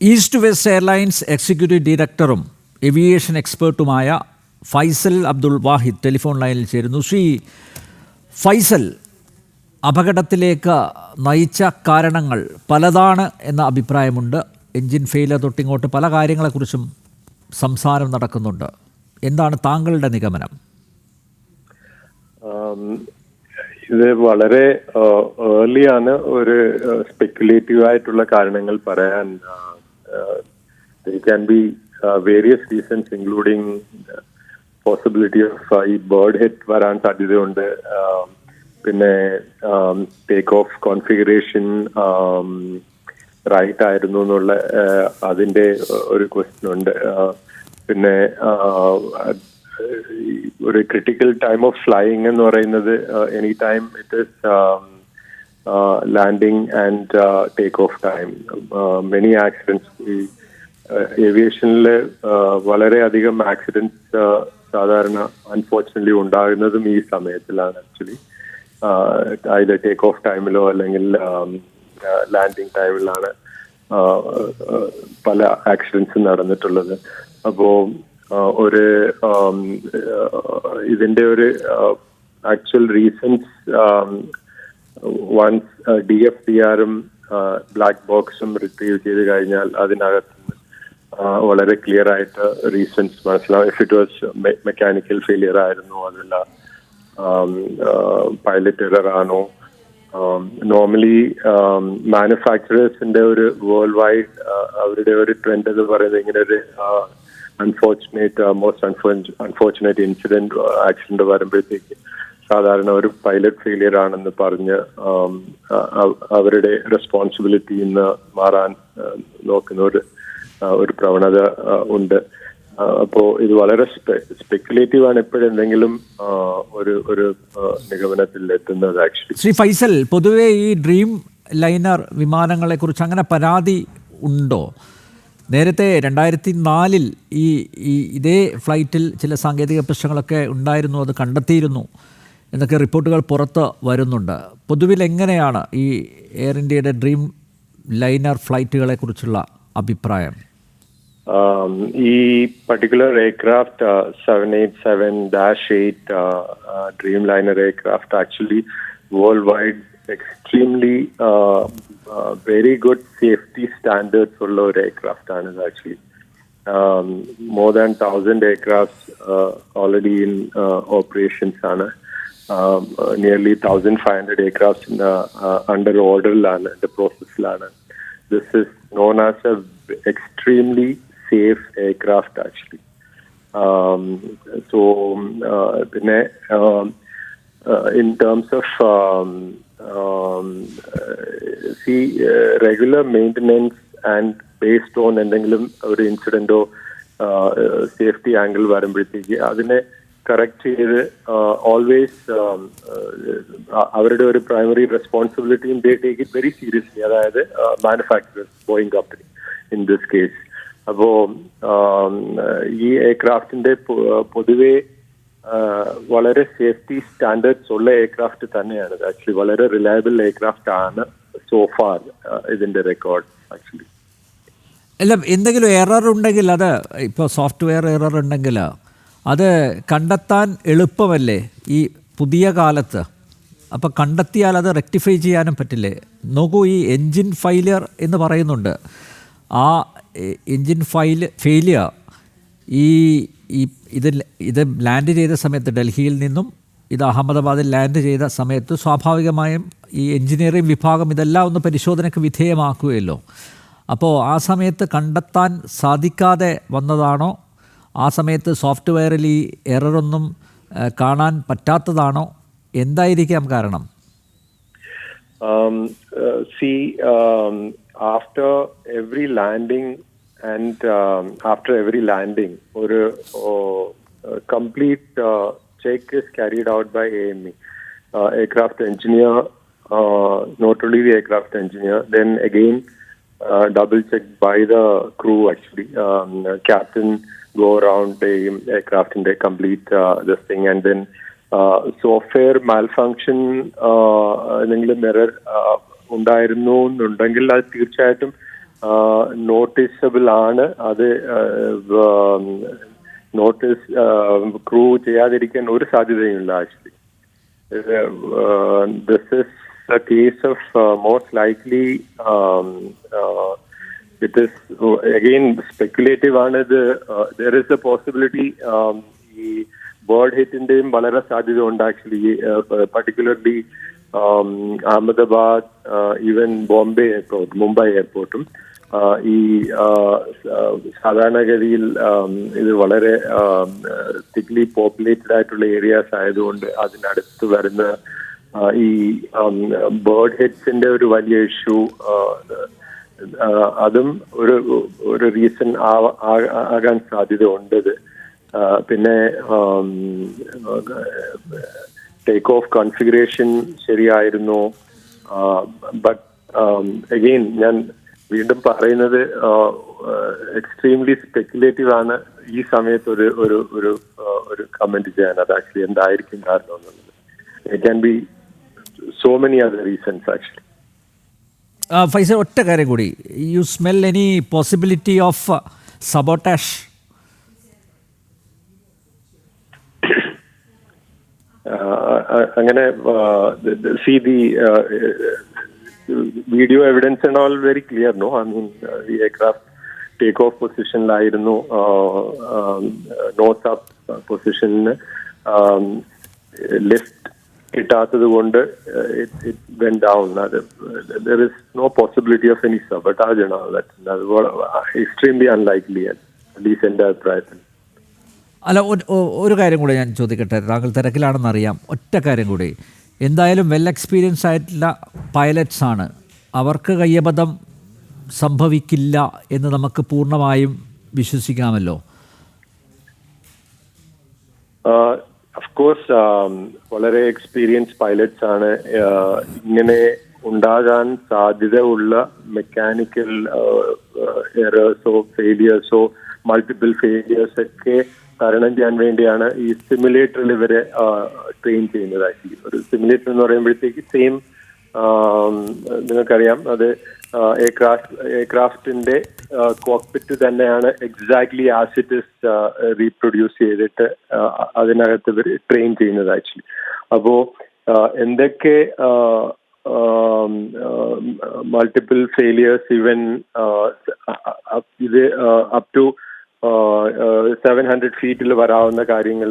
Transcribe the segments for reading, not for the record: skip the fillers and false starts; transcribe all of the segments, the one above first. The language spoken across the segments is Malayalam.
ഈസ്റ്റ് വെസ്റ്റ് എയർലൈൻസ് എക്സിക്യൂട്ടീവ് ഡയറക്ടറും ഏവിയേഷൻ എക്സ്പേർട്ടുമായ ഫൈസൽ അബ്ദുൾ വാഹിദ് ടെലിഫോൺ ലൈനിൽ ചേരുന്നു. ശ്രീ ഫൈസൽ, അപകടത്തിലേക്ക് നയിച്ച കാരണങ്ങൾ പലതാണ് എന്ന അഭിപ്രായമുണ്ട്. എൻജിൻ ഫെയിലർ തൊട്ടിങ്ങോട്ട് പല കാര്യങ്ങളെക്കുറിച്ചും സംസാരം നടക്കുന്നുണ്ട്. എന്താണ് താങ്കളുടെ നിഗമനം? ഇത് വളരെ ഏർലിയാണ് ഒരു സ്പെക്കുലേറ്റീവ് ആയിട്ടുള്ള കാരണങ്ങൾ പറയാൻ. There can be various reasons including possibility of ഈ ബേർഡ് ഹിറ്റ് വരാൻ സാധ്യതയുണ്ട്. പിന്നെ ടേക്ക് ഓഫ് കോൺഫിഗറേഷൻ റൈറ്റ് ആയിരുന്നു എന്നുള്ള അതിൻ്റെ ഒരു ക്വസ്റ്റ്യൻ ഉണ്ട്. പിന്നെ ഒരു ക്രിട്ടിക്കൽ ടൈം ഓഫ് ഫ്ലൈയിങ് എന്ന് പറയുന്നത് any time it is landing and take off time. Many accidents ഏവിയേഷനിൽ വളരെയധികം ആക്സിഡൻറ്റ്സ് സാധാരണ അൺഫോർച്ചുനേറ്റ്ലി ഉണ്ടാകുന്നതും ഈ സമയത്തിലാണ്. ആക്ച്വലി അതിൽ ടേക്ക് ഓഫ് ടൈമിലോ അല്ലെങ്കിൽ ലാൻഡിങ് ടൈമിലാണ് പല ആക്സിഡൻറ്റ്സും നടന്നിട്ടുള്ളത്. അപ്പോൾ ഒരു ഇതിൻ്റെ ഒരു ആക്ച്വൽ റീസൺസ് വൺസ് DFDRും ബ്ലാക്ക് ബോക്സും റിട്രീവ് ചെയ്ത് കഴിഞ്ഞാൽ അതിനകത്ത് വളരെ ക്ലിയർ ആയിട്ട് റീസൺസ് മനസ്സിലാവും. If it was mechanical failure ആയിരുന്നു, അതല്ല പൈലറ്റ് എറർ ആണോ. നോർമലി മാനുഫാക്ചറേഴ്സിന്റെ ഒരു വേൾഡ് വൈഡ് അവരുടെ ഒരു ട്രെൻഡ് എന്ന് പറയുന്നത് ഇങ്ങനെ ഒരു അൺഫോർച്ചുനേറ്റ് ഇൻസിഡന്റ് ആക്സിഡന്റ് വരുമ്പോഴത്തേക്ക് സാധാരണ ഒരു പൈലറ്റ് ഫെയിലിയർ ആണെന്ന് പറഞ്ഞ് അവരുടെ റെസ്പോൺസിബിലിറ്റിയിൽ നിന്ന് മാറാൻ നോക്കുന്ന ഒരു പ്രവണത ഉണ്ട്. അപ്പോൾ ഇത് വളരെ സ്പെക്കുലേറ്റീവ് ആണ്. എപ്പോഴെന്തെങ്കിലും ഒരു നിഗമനത്തിൽ എത്തുന്നത്. ആക്ച്വലി ശ്രീ ഫൈസൽ, പൊതുവെ ഈ ഡ്രീം ലൈനർ വിമാനങ്ങളെ കുറിച്ച് അങ്ങനെ പരാതി ഉണ്ടോ? നേരത്തെ 2004 ഇതേ ഫ്ലൈറ്റിൽ ചില സാങ്കേതിക പ്രശ്നങ്ങളൊക്കെ ഉണ്ടായിരുന്നു, അത് കണ്ടെത്തിയിരുന്നു എന്നൊക്കെ റിപ്പോർട്ടുകൾ പുറത്ത് വരുന്നുണ്ട്. പൊതുവിൽ എങ്ങനെയാണ് ഈ എയർ ഇന്ത്യയുടെ ഡ്രീം ലൈനർ ഫ്ലൈറ്റുകളെ കുറിച്ചുള്ള അഭിപ്രായം? ഈ particular aircraft 787-8 dream liner aircraft actually world wide extremely very good safety standards ഉള്ള ഒരു എയർക്രാഫ്റ്റ് ആണ് ഇത്. Actually more than 1,000 aircrafts already in operations ആണ്. Nearly 1,500 aircrafts under orderലാണ്, the processലാണ്. This is known as a extremely safe aircraft actually. So പിന്നെ in terms of regular maintenance and based on എന്തെങ്കിലും ഒരു ഇൻസിഡന്റോ സേഫ്റ്റി ആംഗിൾ വരുമ്പോഴത്തേക്ക് അതിനെ കറക്റ്റ് ചെയ്ത് ഓൾവേസ് അവരുടെ ഒരു പ്രൈമറി റെസ്പോൺസിബിലിറ്റിയും they take it very seriously. അതായത് manufacturers, Boeing company in this case. അപ്പോൾ ഈ എയർക്രാഫ്റ്റിന്റെ പൊതുവെ വളരെ സേഫ്റ്റി സ്റ്റാൻഡേർഡ്സ് ഉള്ള എയർക്രാഫ്റ്റ് തന്നെയാണ്. ആക്ച്വലി വളരെ റിലയബിൾ എയർക്രാഫ്റ്റ് ആണ് സോ ഫാർ ഇതിന്റെ റെക്കോർഡ്. ആക്ച്വലി അല്ല, എന്തെങ്കിലും എറർ ഉണ്ടെങ്കിൽ അത് ഇപ്പോൾ സോഫ്റ്റ്വെയർ എറർ ഉണ്ടെങ്കിൽ അത് കണ്ടെത്താൻ എളുപ്പമല്ലേ ഈ പുതിയ കാലത്ത്? അപ്പോൾ കണ്ടെത്തിയാൽ അത് റെക്ടിഫൈ ചെയ്യാനും പറ്റില്ലേ? നോക്കൂ, ഈ എൻജിൻ ഫെയിലിയർ എന്ന് പറയുന്നുണ്ട്. ആ എൻജിൻ ഫെയിലിയർ ഇത് ലാൻഡ് ചെയ്ത സമയത്ത് ഡൽഹിയിൽ നിന്നും ഇത് അഹമ്മദാബാദിൽ ലാൻഡ് ചെയ്ത സമയത്ത് സ്വാഭാവികമായും ഈ എൻജിനീയറിംഗ് വിഭാഗം ഇതെല്ലാം ഒന്ന് പരിശോധനയ്ക്ക് വിധേയമാക്കുകയല്ലോ. അപ്പോൾ ആ സമയത്ത് കണ്ടെത്താൻ സാധിക്കാതെ വന്നതാണോ? ആ സമയത്ത് സോഫ്റ്റ്വെയറിൽ ഈ എററൊന്നും കാണാൻ പറ്റാത്തതാണോ? എന്തായിരിക്കാം കാരണം? After every landing and after every landing ഒരു complete check is carried out by AME, aircraft engineer, not only the aircraft engineer, then again double checked by the crew actually. Captain go around the aircraft in the complete this thing, and then software malfunction എന്തെങ്കിലും എറർ ഉണ്ടായിരുന്നു എന്നുണ്ടെങ്കിൽ അത് തീർച്ചയായിട്ടും നോട്ടീസബിൾ ആണ്. അത് നോട്ടീസ് ക്രൂ ചെയ്യാതിരിക്കാൻ ഒരു സാധ്യതയുമില്ല. Actually this is a case of most likely it is again speculative ആണിത്. there is a possibility ഈ ബേർഡ് ഹിറ്റിന്റെയും വളരെ സാധ്യത ഉണ്ട് actually, particularly Ahmedabad, even Bombay airport, Mumbai എയർപോർട്ടും ഈ സാധാരണഗതിയിൽ ഇത് വളരെ തിക്ലി പോപ്പുലേറ്റഡ് ആയിട്ടുള്ള ഏരിയാസ് ആയതുകൊണ്ട് അതിനടുത്ത് വരുന്ന ഈ ബേർഡ് ഹിറ്റ്സിന്റെ ഒരു വലിയ ഇഷ്യൂ, അതും ഒരു റീസൺ ആകാൻ സാധ്യത ഉണ്ട്. പിന്നെ ടേക്ക് ഓഫ് കോൺഫിഗറേഷൻ ശരിയായിരുന്നു. ബട്ട് അഗെയിൻ ഞാൻ വീണ്ടും പറയുന്നത് എക്സ്ട്രീംലി സ്പെക്കുലേറ്റീവ് ആണ് ഈ സമയത്ത് ഒരു കമന്റ് ചെയ്യാൻ. അത് ആക്ച്വലി എന്തായിരിക്കും കാരണം എന്നുള്ളത്. It can be so many other reasons actually. Faisal, ഒറ്റ കാര്യം കൂടി, you smell any possibility of sabotage? അങ്ങനെ see the video evidence and all very clear, no? I mean, the aircraft take off position ലായിരുന്നു, north up position, lift കിട്ടാത്തത് കൊണ്ട് it went down. There is no possibility of any sabotage and all that. That's extremely unlikely, at least in the present. അല്ല, ഒരു കാര്യം കൂടി ഞാൻ ചോദിക്കട്ടെ, താങ്കൾ തിരക്കിലാണെന്നറിയാം. ഒറ്റ കാര്യം കൂടി, എന്തായാലും വെൽ എക്സ്പീരിയൻസ് ആയിട്ടുള്ള പൈലറ്റ്സ് ആണ്, അവർക്ക് കയ്യബദ്ധം സംഭവിക്കില്ല എന്ന് നമുക്ക് പൂർണ്ണമായും വിശ്വസിക്കാമല്ലോ? ഓഫ് കോഴ്സ് വളരെ എക്സ്പീരിയൻസ് പൈലറ്റ്സ് ആണ്. ഇങ്ങനെ ഉണ്ടാകാൻ സാധ്യത ഉള്ള മെക്കാനിക്കൽ എറേഴ്സോ ഫെയിലിയേഴ്സോ മൾട്ടിപ്പിൾ ഫെയിലിയേഴ്സ് ഒക്കെ തരണം ചെയ്യാൻ വേണ്ടിയാണ് ഈ സിമുലേറ്ററിൽ ഇവരെ ട്രെയിൻ ചെയ്യുന്നത്. ആക്ച്വലി ഒരു സിമുലേറ്റർ എന്ന് പറയുമ്പോഴത്തേക്ക് സെയിം, നിങ്ങൾക്കറിയാം, അത് എയർക്രാഫ്റ്റിന്റെ കോക്പിറ്റ് തന്നെയാണ് exactly as it is reproduce ചെയ്തിട്ട് അതിനകത്ത് ഇവർ ട്രെയിൻ ചെയ്യുന്നത് ആക്ച്വലി. അപ്പോ എന്തൊക്കെ മൾട്ടിപ്പിൾ ഫെയിലിയേഴ്സ്, ഈവൻ ഇത് അപ് ടു 700 ഫീറ്റിൽ വരാവുന്ന കാര്യങ്ങൾ,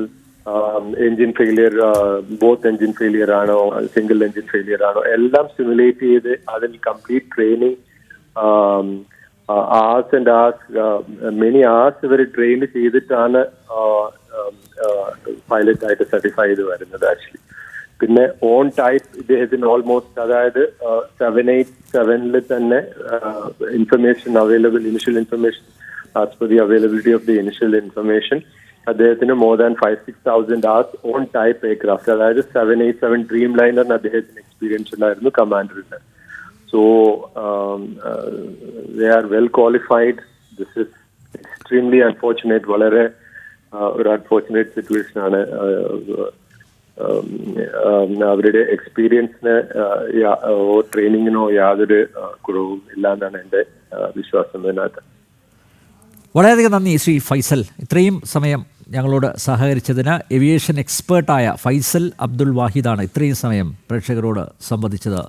engine failure, both engine failure ആണോ സിംഗിൾ എൻജിൻ ഫെയിലിയർ ആണോ, എല്ലാം സിമുലേറ്റ് ചെയ്ത് അതിൽ complete training, hours and hours, many hours ഇവർ ട്രെയിൻ ചെയ്തിട്ടാണ് പൈലറ്റ് ആയിട്ട് സർട്ടിഫൈ ചെയ്ത് വരുന്നത് ആക്ച്വലി. പിന്നെ ഓൺ ടൈപ്പ് ഇദ്ദേഹത്തിന് ഓൾമോസ്റ്റ്, അതായത് 787 തന്നെ information available, initial information as per the availability of the initial information, അദ്ദേഹത്തിന് more than 5,000-6,000 hours on type aircraft, അതായത് 787 ഡ്രീം ലൈനറിന് അദ്ദേഹത്തിന് എക്സ്പീരിയൻസ് ഉണ്ടായിരുന്നു കമാൻഡറിന്. So they are well qualified. This is extremely unfortunate, വളരെ ഒരു അൺഫോർച്ചുനേറ്റ് സിറ്റുവേഷൻ ആണ്. അവരുടെ എക്സ്പീരിയൻസിന് ട്രെയിനിങ്ങിനോ യാതൊരു കുറവും ഇല്ല എന്നാണ് എൻ്റെ വിശ്വാസം ഇതിനകത്ത്. വളരെയധികം നന്ദി ശ്രീ ഫൈസൽ, ഇത്രയും സമയം ഞങ്ങളോട് സഹകരിച്ചതിന്. ഏവിയേഷൻ എക്സ്പേർട്ടായ ഫൈസൽ അബ്ദുൽ വാഹിദാണ് ഇത്രയും സമയം പ്രേക്ഷകരോട് സംവദിച്ചത്.